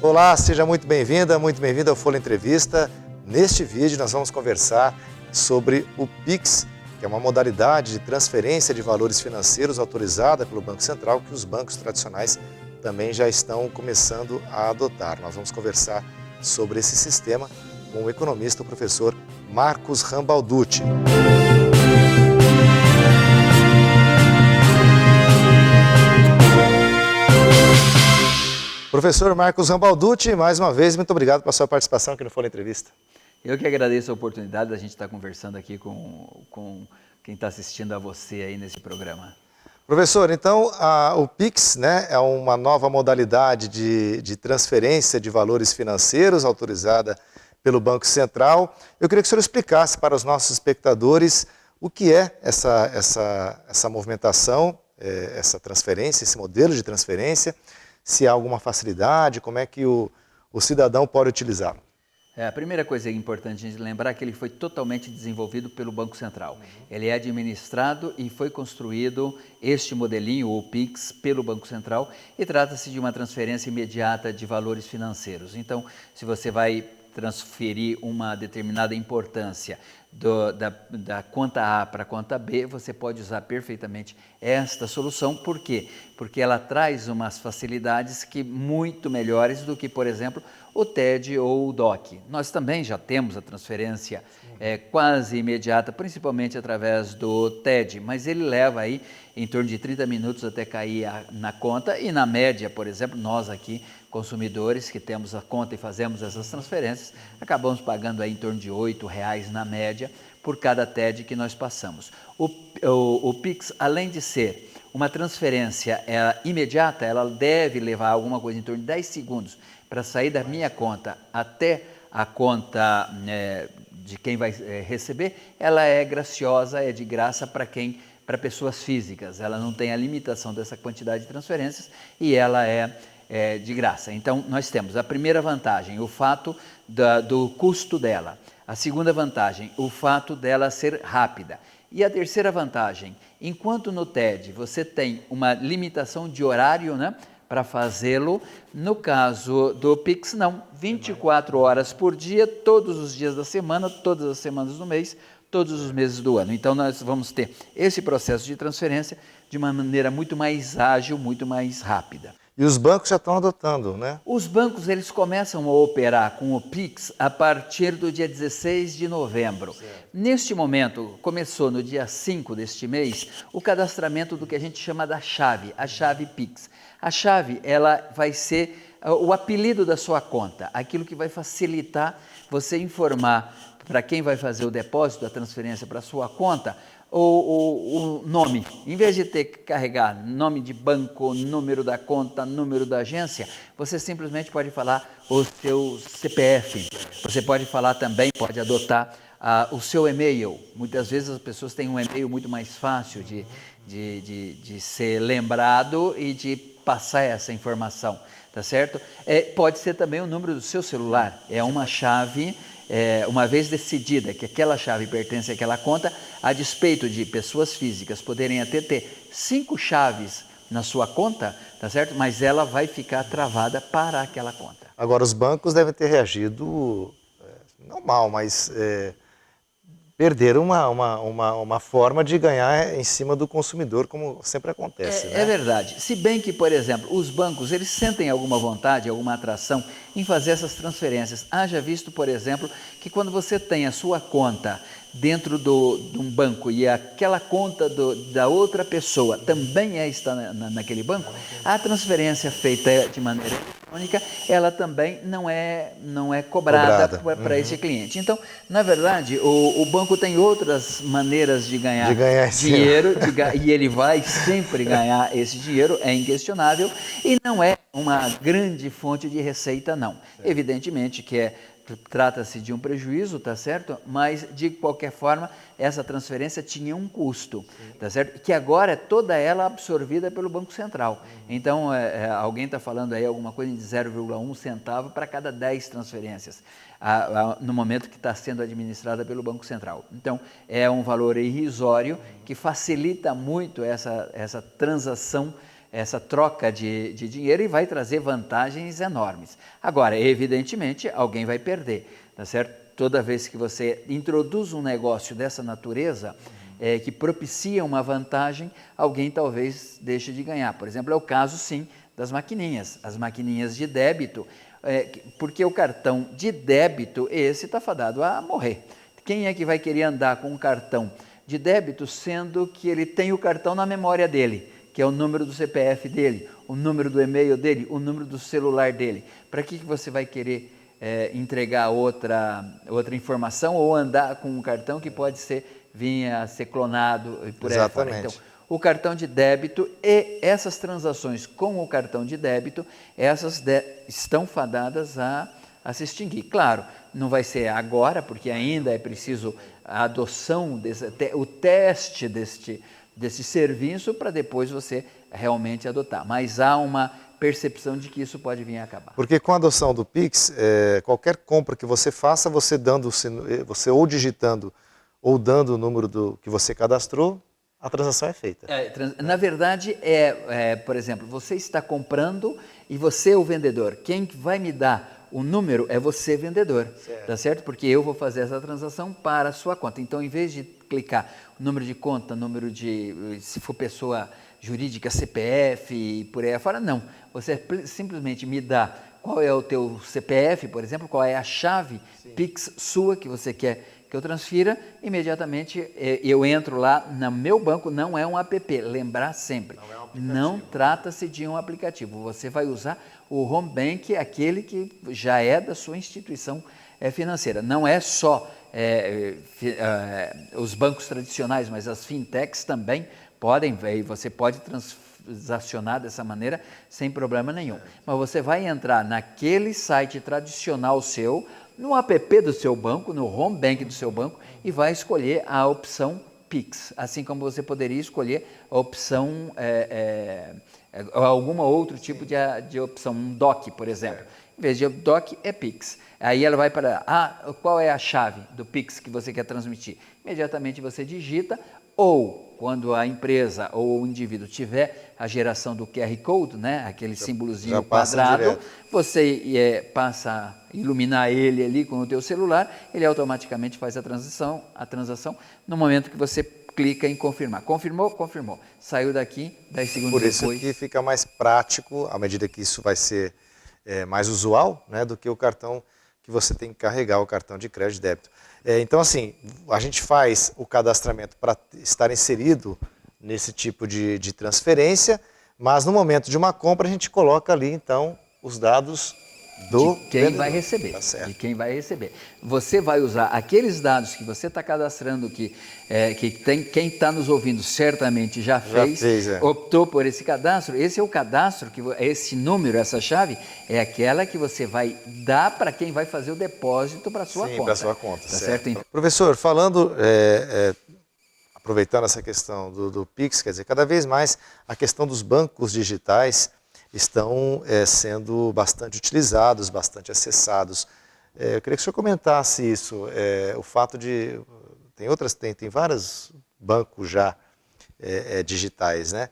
Olá, seja muito bem-vinda, muito bem-vindo ao Folha Entrevista. Neste vídeo nós vamos conversar sobre o Pix, que é uma modalidade de transferência de valores financeiros autorizada pelo Banco Central, que os bancos tradicionais também já estão começando a adotar. Nós vamos conversar sobre esse sistema com o economista, o professor Marcos Rambalducci. Professor Marcos Rambalducci, mais uma vez, muito obrigado pela sua participação aqui no Folha Entrevista. Eu que agradeço a oportunidade da gente estar conversando aqui com quem está assistindo a você aí nesse programa. Professor, então o Pix, né, é uma nova modalidade de transferência de valores financeiros autorizada pelo Banco Central. Eu queria que o senhor explicasse para os nossos espectadores o que é essa movimentação, essa transferência, esse modelo de transferência, se há alguma facilidade, como é que o cidadão pode utilizá-lo. A primeira coisa importante a gente lembrar é que ele foi totalmente desenvolvido pelo Banco Central. Ele é administrado e foi construído este modelinho, o Pix, pelo Banco Central, e trata-se de uma transferência imediata de valores financeiros. Então, se você vai transferir uma determinada importância da conta A para a conta B, você pode usar perfeitamente esta solução. Por quê? Porque ela traz umas facilidades muito melhores do que, por exemplo, o TED ou o DOC. Nós também já temos a transferência quase imediata, principalmente através do TED, mas ele leva aí em torno de 30 minutos até cair na conta, e na média, por exemplo, nós aqui, consumidores que temos a conta e fazemos essas transferências, acabamos pagando aí em torno de R$8 na média por cada TED que nós passamos. O Pix, além de ser uma transferência imediata, ela deve levar alguma coisa em torno de 10 segundos para sair da minha conta até a conta de quem vai receber. Ela é graciosa, é de graça para pessoas físicas. Ela não tem a limitação dessa quantidade de transferências e ela é de graça. Então, nós temos a primeira vantagem, o fato do custo dela. A segunda vantagem, o fato dela ser rápida. E a terceira vantagem, enquanto no TED você tem uma limitação de horário, né, para fazê-lo, no caso do Pix não, 24 horas por dia, todos os dias da semana, todas as semanas do mês, todos os meses do ano. Então nós vamos ter esse processo de transferência de uma maneira muito mais ágil, muito mais rápida. E os bancos já estão adotando, né? Os bancos, eles começam a operar com o Pix a partir do dia 16 de novembro. Certo. Neste momento, começou no dia 5 deste mês, o cadastramento do que a gente chama da chave, a chave Pix. A chave, ela vai ser o apelido da sua conta, aquilo que vai facilitar você informar para quem vai fazer o depósito, a transferência para a sua conta, o nome. Em vez de ter que carregar nome de banco, número da conta, número da agência, você simplesmente pode falar o seu CPF. Você pode falar também, pode adotar o seu e-mail. Muitas vezes as pessoas têm um e-mail muito mais fácil de ser lembrado e de passar essa informação, tá certo? Pode ser também o número do seu celular. É uma chave. Uma vez decidida que aquela chave pertence àquela conta, a despeito de pessoas físicas poderem até ter 5 chaves na sua conta, tá certo? Mas ela vai ficar travada para aquela conta. Agora, os bancos devem ter reagido, não mal, mas perderam uma forma de ganhar em cima do consumidor, como sempre acontece. É verdade. Se bem que, por exemplo, os bancos, eles sentem alguma vontade, alguma atração em fazer essas transferências. Haja visto, por exemplo, que quando você tem a sua conta dentro de um banco e aquela conta da outra pessoa também está naquele banco, a transferência feita de maneira eletrônica, ela também não é cobrada para esse cliente. Então, na verdade, o banco tem outras maneiras de ganhar dinheiro e ele vai sempre ganhar esse dinheiro, é inquestionável, e não é uma grande fonte de receita, não. Evidentemente que trata-se de um prejuízo, tá certo? Mas, de qualquer forma, essa transferência tinha um custo, tá certo? Que agora é toda ela absorvida pelo Banco Central. Então, alguém está falando aí alguma coisa de 0,1 centavo para cada 10 transferências, no momento que está sendo administrada pelo Banco Central. Então, é um valor irrisório que facilita muito essa transação essa troca de dinheiro e vai trazer vantagens enormes. Agora, evidentemente, alguém vai perder, tá certo? Toda vez que você introduz um negócio dessa natureza, que propicia uma vantagem, alguém talvez deixe de ganhar. Por exemplo, é o caso, sim, das maquininhas, as maquininhas de débito, porque o cartão de débito, esse está fadado a morrer. Quem é que vai querer andar com um cartão de débito, sendo que ele tem o cartão na memória dele, que é o número do CPF dele, o número do e-mail dele, o número do celular dele? Para que você vai querer entregar outra informação ou andar com um cartão que pode vir a ser clonado e por aí fora? Então, o cartão de débito e essas transações com o cartão de débito, essas estão fadadas a se extinguir. Claro, não vai ser agora, porque ainda é preciso a adoção, o teste desse serviço para depois você realmente adotar. Mas há uma percepção de que isso pode vir a acabar. Porque com a adoção do Pix, qualquer compra que você faça, você ou digitando ou dando o número que você cadastrou, a transação é feita. Na verdade, por exemplo, você está comprando e você é o vendedor. Quem vai me dar o número é você, vendedor, tá certo? Porque eu vou fazer essa transação para a sua conta. Então, em vez de clicar número de conta, se for pessoa jurídica, CPF e por aí afora, não. Você simplesmente me dá qual é o teu CPF, por exemplo, qual é a chave Pix sua que você quer que eu transfira, imediatamente eu entro lá no meu banco, não é um app, lembrar sempre, não trata-se de um aplicativo, você vai usar o Home Bank, aquele que já é da sua instituição financeira, não é só os bancos tradicionais, mas as fintechs também podem, você pode transacionar dessa maneira sem problema nenhum, mas você vai entrar naquele site tradicional seu, no app do seu banco, no Home Bank do seu banco, e vai escolher a opção Pix, assim como você poderia escolher a opção, algum outro tipo de opção, um DOC, por exemplo. Em vez de DOC, é Pix. Aí ela vai para, qual é a chave do Pix que você quer transmitir? Imediatamente você digita, ou quando a empresa ou o indivíduo tiver a geração do QR Code, né, aquele símbolozinho quadrado, você passa a iluminar ele ali com o teu celular, ele automaticamente faz a transação no momento que você clica em confirmar. Confirmou? Confirmou. Saiu daqui, 10 segundos depois. Por isso que fica mais prático, à medida que isso vai ser mais usual, né, do que o cartão que você tem que carregar, o cartão de crédito e débito. Então, assim, a gente faz o cadastramento para estar inserido nesse tipo de transferência, mas no momento de uma compra a gente coloca ali, então, os dados do de quem vendedor. vai receber, Tá, de quem vai receber. Você vai usar aqueles dados que você está cadastrando, quem está nos ouvindo certamente já fez, optou por esse cadastro. Esse é o cadastro, esse número, essa chave, é aquela que você vai dar para quem vai fazer o depósito para a sua conta. Sim, para a sua conta, tá certo? Então, professor, aproveitando essa questão do Pix, quer dizer, cada vez mais a questão dos bancos digitais estão sendo bastante utilizados, bastante acessados. Eu queria que o senhor comentasse isso, o fato de... Tem vários bancos já digitais, né?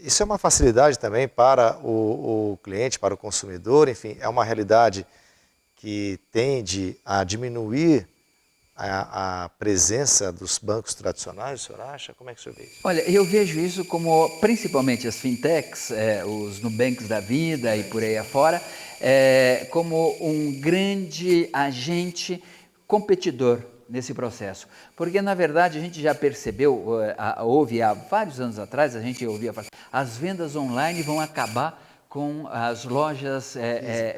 Isso é uma facilidade também para o cliente, para o consumidor, enfim, é uma realidade que tende a diminuir a presença dos bancos tradicionais, o senhor acha? Como é que o senhor vê isso? Olha, eu vejo isso como, principalmente as fintechs, os Nubanks da vida e por aí afora, como um grande agente competidor nesse processo. Porque, na verdade, a gente já percebeu, houve há vários anos atrás, a gente ouvia falar, as vendas online vão acabar com as lojas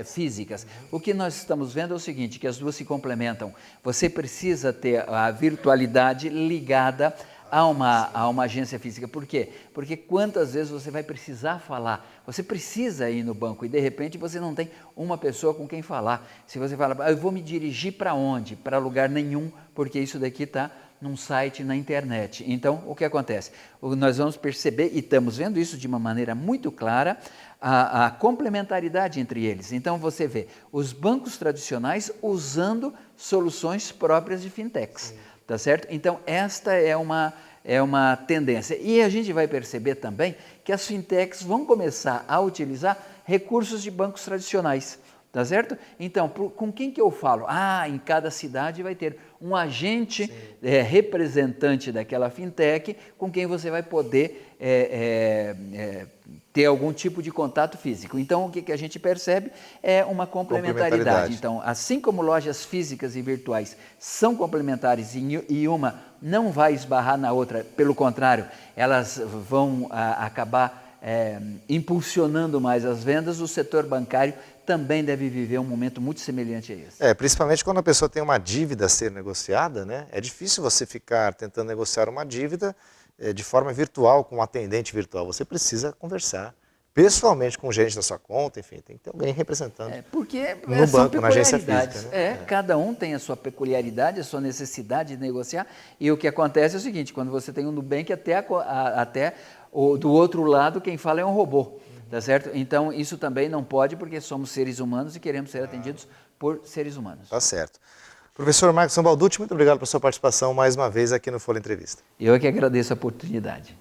físicas. O que nós estamos vendo é o seguinte, que as duas se complementam. Você precisa ter a virtualidade ligada a uma agência física. Por quê? Porque quantas vezes você vai precisar falar? Você precisa ir no banco e, de repente, você não tem uma pessoa com quem falar. Se você fala, eu vou me dirigir para onde? Para lugar nenhum, porque isso daqui está num site na internet. Então, o que acontece? Nós vamos perceber, e estamos vendo isso de uma maneira muito clara, a complementaridade entre eles. Então, você vê os bancos tradicionais usando soluções próprias de fintechs, tá certo? Então, esta é uma tendência. E a gente vai perceber também que as fintechs vão começar a utilizar recursos de bancos tradicionais. Tá certo? Então, com quem que eu falo? Em cada cidade vai ter um agente representante daquela fintech com quem você vai poder ter algum tipo de contato físico. Então, o que a gente percebe é uma complementaridade. Então, assim como lojas físicas e virtuais são complementares e uma não vai esbarrar na outra, pelo contrário, elas vão acabar impulsionando mais as vendas, o setor bancário também deve viver um momento muito semelhante a esse. Principalmente quando a pessoa tem uma dívida a ser negociada, né? É difícil você ficar tentando negociar uma dívida de forma virtual, com um atendente virtual. Você precisa conversar pessoalmente com o gerente da sua conta, enfim, tem que ter alguém representando porque no banco, na agência física. Né? Cada um tem a sua peculiaridade, a sua necessidade de negociar, e o que acontece é o seguinte, quando você tem um Nubank, até do outro lado, quem fala é um robô. Tá certo? Então, isso também não pode, porque somos seres humanos e queremos ser atendidos por seres humanos. Tá certo. Professor Marcos Balducci, muito obrigado pela sua participação mais uma vez aqui no Folha Entrevista. Eu é que agradeço a oportunidade.